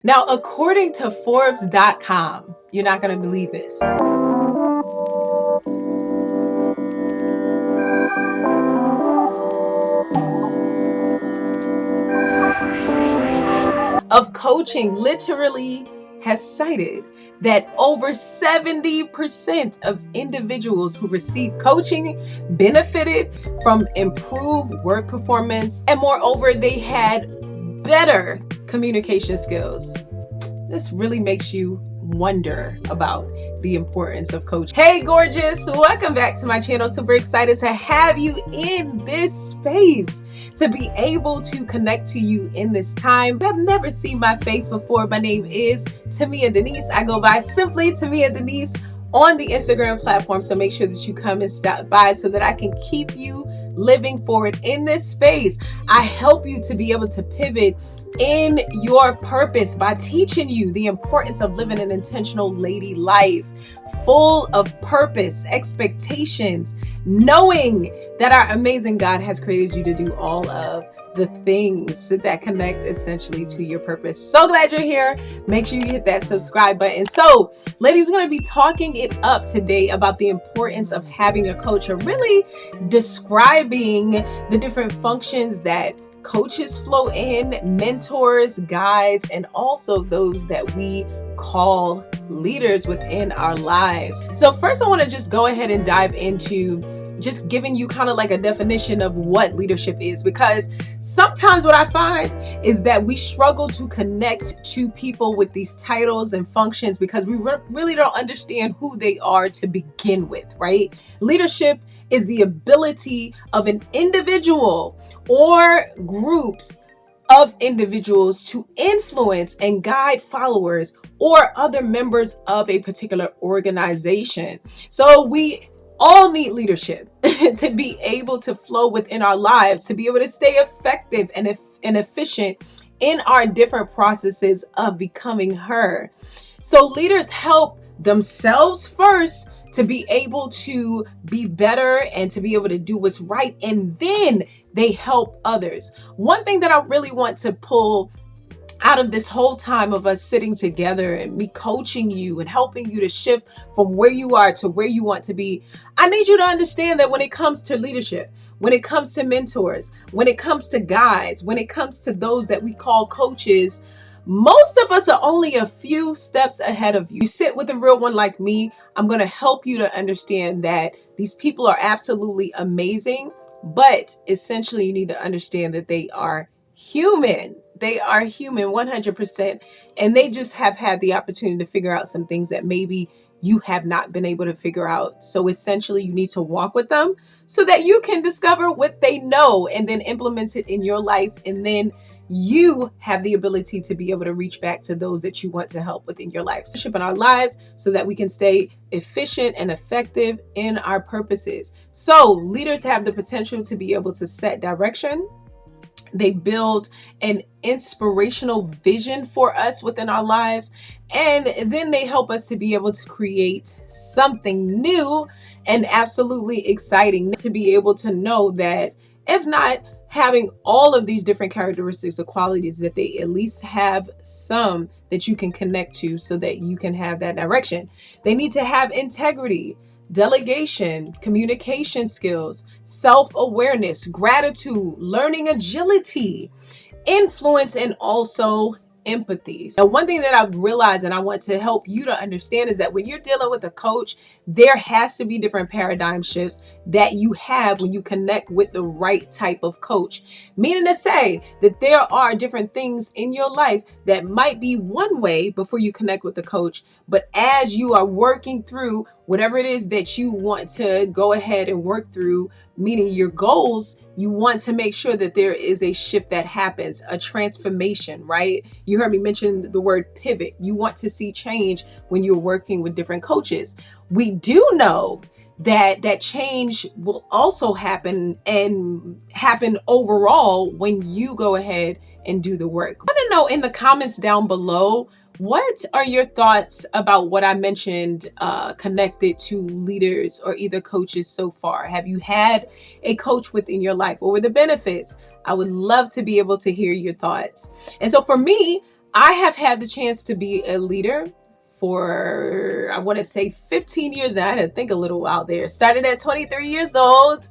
Now, according to Forbes.com, you're not going to believe this. Of coaching literally has cited that over 70% of individuals who receive coaching benefited from improved work performance, and moreover, they had better communication skills. This really makes you wonder about the importance of coaching. Hey gorgeous, welcome back to my channel. Super excited to have you in this space, to be able to connect to you in this time. If you have never seen my face before, my name is Tamia Denise. I go by simply Tamia Denise on the Instagram platform, so make sure that you come and stop by so that I can keep you living forward in this space. I help you to be able to pivot in your purpose by teaching you the importance of living an intentional lady life, full of purpose, expectations, knowing that our amazing God has created you to do all of the things that connect essentially to your purpose. So glad you're here. Make sure you hit that subscribe button. So, ladies, we're going to be talking it up today about the importance of having a coach, or really describing the different functions that coaches flow in, mentors, guides, and also those that we call leaders within our lives. So first, I want to just go ahead and dive into just giving you kind of like a definition of what leadership is, because sometimes what I find is that we struggle to connect to people with these titles and functions because we really don't understand who they are to begin with, right? Leadership is the ability of an individual or groups of individuals to influence and guide followers or other members of a particular organization. So we all need leadership to be able to flow within our lives, to be able to stay effective and efficient in our different processes of becoming her. So leaders help themselves first to be able to be better and to be able to do what's right, and then they help others. One thing that I really want to pull out of this whole time of us sitting together and me coaching you and helping you to shift from where you are to where you want to be, I need you to understand that when it comes to leadership, when it comes to mentors, when it comes to guides, when it comes to those that we call coaches, most of us are only a few steps ahead of you. You sit with a real one like me, I'm going to help you to understand that these people are absolutely amazing, but essentially you need to understand that they are human. They are human 100%. And they just have had the opportunity to figure out some things that maybe you have not been able to figure out. So essentially you need to walk with them so that you can discover what they know and then implement it in your life. And then you have the ability to be able to reach back to those that you want to help within your life. In our lives so that we can stay efficient and effective in our purposes. So leaders have the potential to be able to set direction. They build an inspirational vision for us within our lives. And then they help us to be able to create something new and absolutely exciting, to be able to know that if not having all of these different characteristics or qualities, that they at least have some that you can connect to so that you can have that direction. They need to have integrity, delegation, communication skills, self-awareness, gratitude, learning agility, influence, and also empathy. So one thing that I've realized and I want to help you to understand is that when you're dealing with a coach, there has to be different paradigm shifts that you have when you connect with the right type of coach. Meaning to say that there are different things in your life that might be one way before you connect with the coach, but as you are working through whatever it is that you want to go ahead and work through, meaning your goals, you want to make sure that there is a shift that happens, a transformation, right? You heard me mention the word pivot. You want to see change when you're working with different coaches. We do know that change will also happen and happen overall when you go ahead and do the work. I want to know in the comments down below, what are your thoughts about what I mentioned connected to leaders or either coaches so far? Have you had a coach within your life? What were the benefits? I would love to be able to hear your thoughts. And so for me, I have had the chance to be a leader for, I want to say 15 years now. I had to think a little while there. Started at 23 years old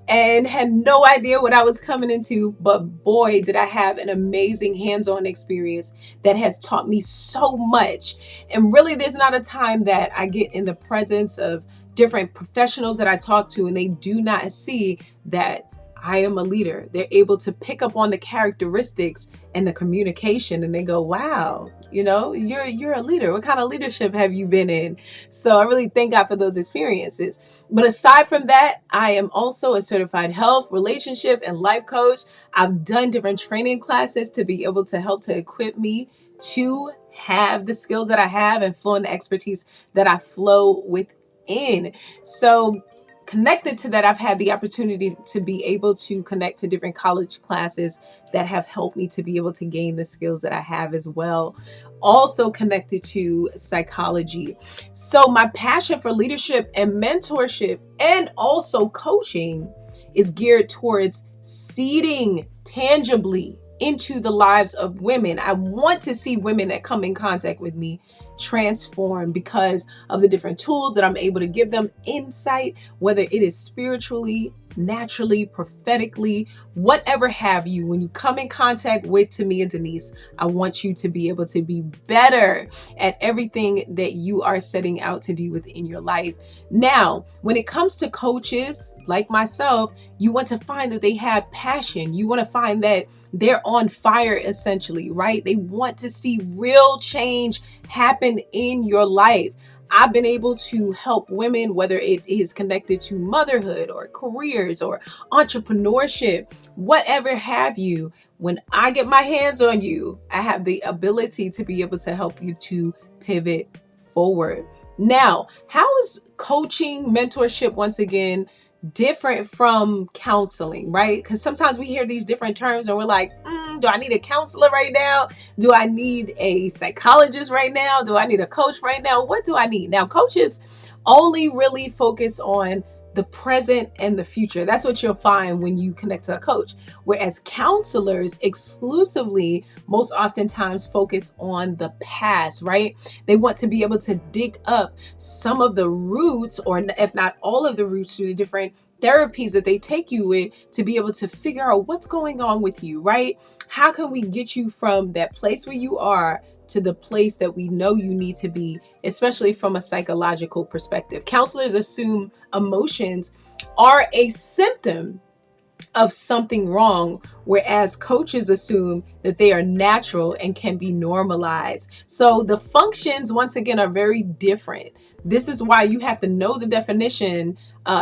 and had no idea what I was coming into. But boy, did I have an amazing hands-on experience that has taught me so much. And really, there's not a time that I get in the presence of different professionals that I talk to and they do not see that I am a leader. They're able to pick up on the characteristics and the communication and they go, wow, you're a leader. What kind of leadership have you been in? So I really thank God for those experiences. But aside from that, I am also a certified health, relationship, and life coach. I've done different training classes to be able to help to equip me to have the skills that I have and flow in the expertise that I flow within. So connected to that, I've had the opportunity to be able to connect to different college classes that have helped me to be able to gain the skills that I have as well. Also connected to psychology. So my passion for leadership and mentorship and also coaching is geared towards seeding tangibly into the lives of women. I want to see women that come in contact with me transform because of the different tools that I'm able to give them, insight, whether it is spiritually, naturally, prophetically, whatever have you. When you come in contact with Tamia Denise, I want you to be able to be better at everything that you are setting out to do within your life. Now, when it comes to coaches like myself, you want to find that they have passion. You want to find that they're on fire, essentially, right? They want to see real change happen in your life. I've been able to help women, whether it is connected to motherhood or careers or entrepreneurship, whatever have you. When I get my hands on you, I have the ability to be able to help you to pivot forward. Now, how is coaching, mentorship, once again, different from counseling, right? Because sometimes we hear these different terms and we're like, do I need a counselor right now? Do I need a psychologist right now? Do I need a coach right now? What do I need? Now, coaches only really focus on the present and the future. That's what you'll find when you connect to a coach. Whereas counselors exclusively, most oftentimes, focus on the past, right? They want to be able to dig up some of the roots, or if not all of the roots, to the different therapies that they take you with to be able to figure out what's going on with you, right? How can we get you from that place where you are to the place that we know you need to be, especially from a psychological perspective. Counselors assume emotions are a symptom of something wrong, whereas coaches assume that they are natural and can be normalized. So the functions, once again, are very different. This is why you have to know the definition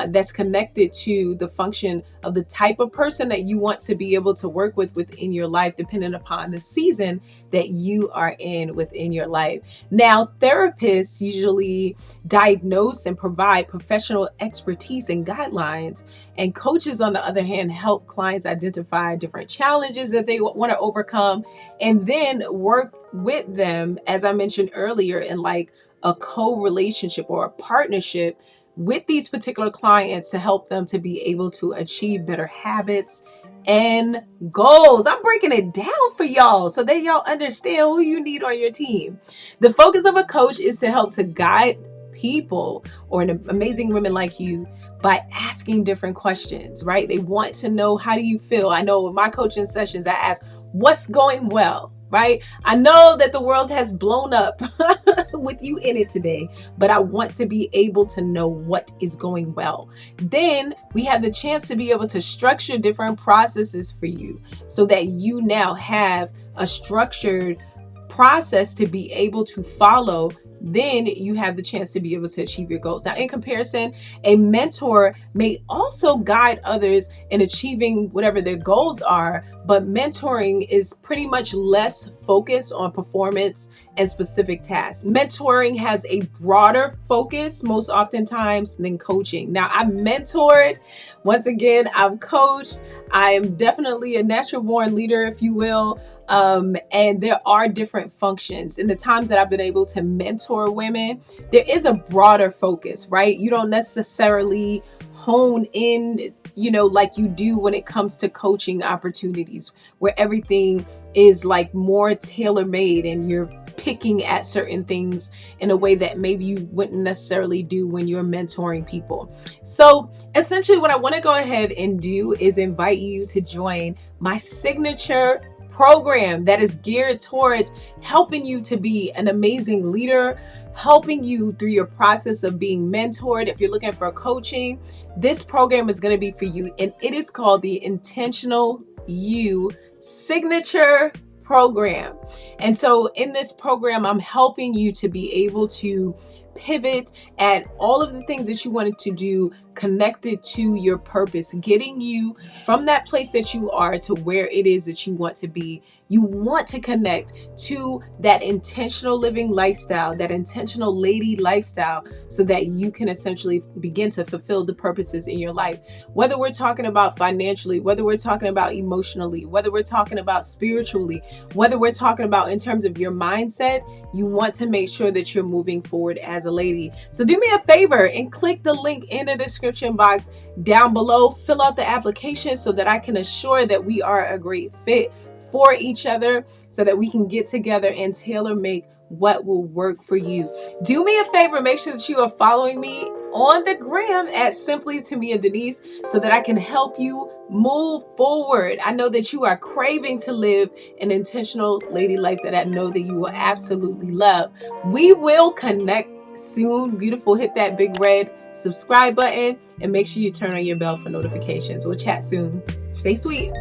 that's connected to the function of the type of person that you want to be able to work with within your life, depending upon the season that you are in within your life. Now, therapists usually diagnose and provide professional expertise and guidelines, and coaches, on the other hand, help clients identify different challenges that they want to overcome and then work with them, as I mentioned earlier, in like a co-relationship or a partnership with these particular clients to help them to be able to achieve better habits and goals. I'm breaking it down for y'all so that y'all understand who you need on your team. The focus of a coach is to help to guide people or amazing women like you by asking different questions, right? They want to know, how do you feel? I know with my coaching sessions, I ask, what's going well, right? I know that the world has blown up with you in it today, but I want to be able to know what is going well. Then we have the chance to be able to structure different processes for you so that you now have a structured process to be able to follow. Then you have the chance to be able to achieve your goals. Now, in comparison, a mentor may also guide others in achieving whatever their goals are, but mentoring is pretty much less focused on performance and specific tasks. Mentoring has a broader focus most oftentimes than coaching. Now, I've mentored, once again, I've coached. I am definitely a natural born leader, if you will. And there are different functions. In the times that I've been able to mentor women, there is a broader focus, right? You don't necessarily hone in like you do when it comes to coaching opportunities, where everything is like more tailor-made and you're picking at certain things in a way that maybe you wouldn't necessarily do when you're mentoring people. So essentially what I want to go ahead and do is invite you to join my signature program that is geared towards helping you to be an amazing leader, helping you through your process of being mentored. If you're looking for coaching, this program is going to be for you, and it is called the Intentional You Signature Program. And so in this program, I'm helping you to be able to pivot at all of the things that you wanted to do connected to your purpose, getting you from that place that you are to where it is that you want to be. You want to connect to that intentional living lifestyle, that intentional lady lifestyle, so that you can essentially begin to fulfill the purposes in your life. Whether we're talking about financially, whether we're talking about emotionally, whether we're talking about spiritually, whether we're talking about in terms of your mindset, you want to make sure that you're moving forward as a lady. So do me a favor and click the link in the description box down below. Fill out the application so that I can assure that we are a great fit for each other, so that we can get together and tailor make what will work for you. Do me a favor, make sure that you are following me on the gram at Simply Tamia Denise, so that I can help you move forward. I know that you are craving to live an intentional lady life that I know that you will absolutely love. We will connect soon. Beautiful. Hit that big red subscribe button and make sure you turn on your bell for notifications. We'll chat soon. Stay sweet.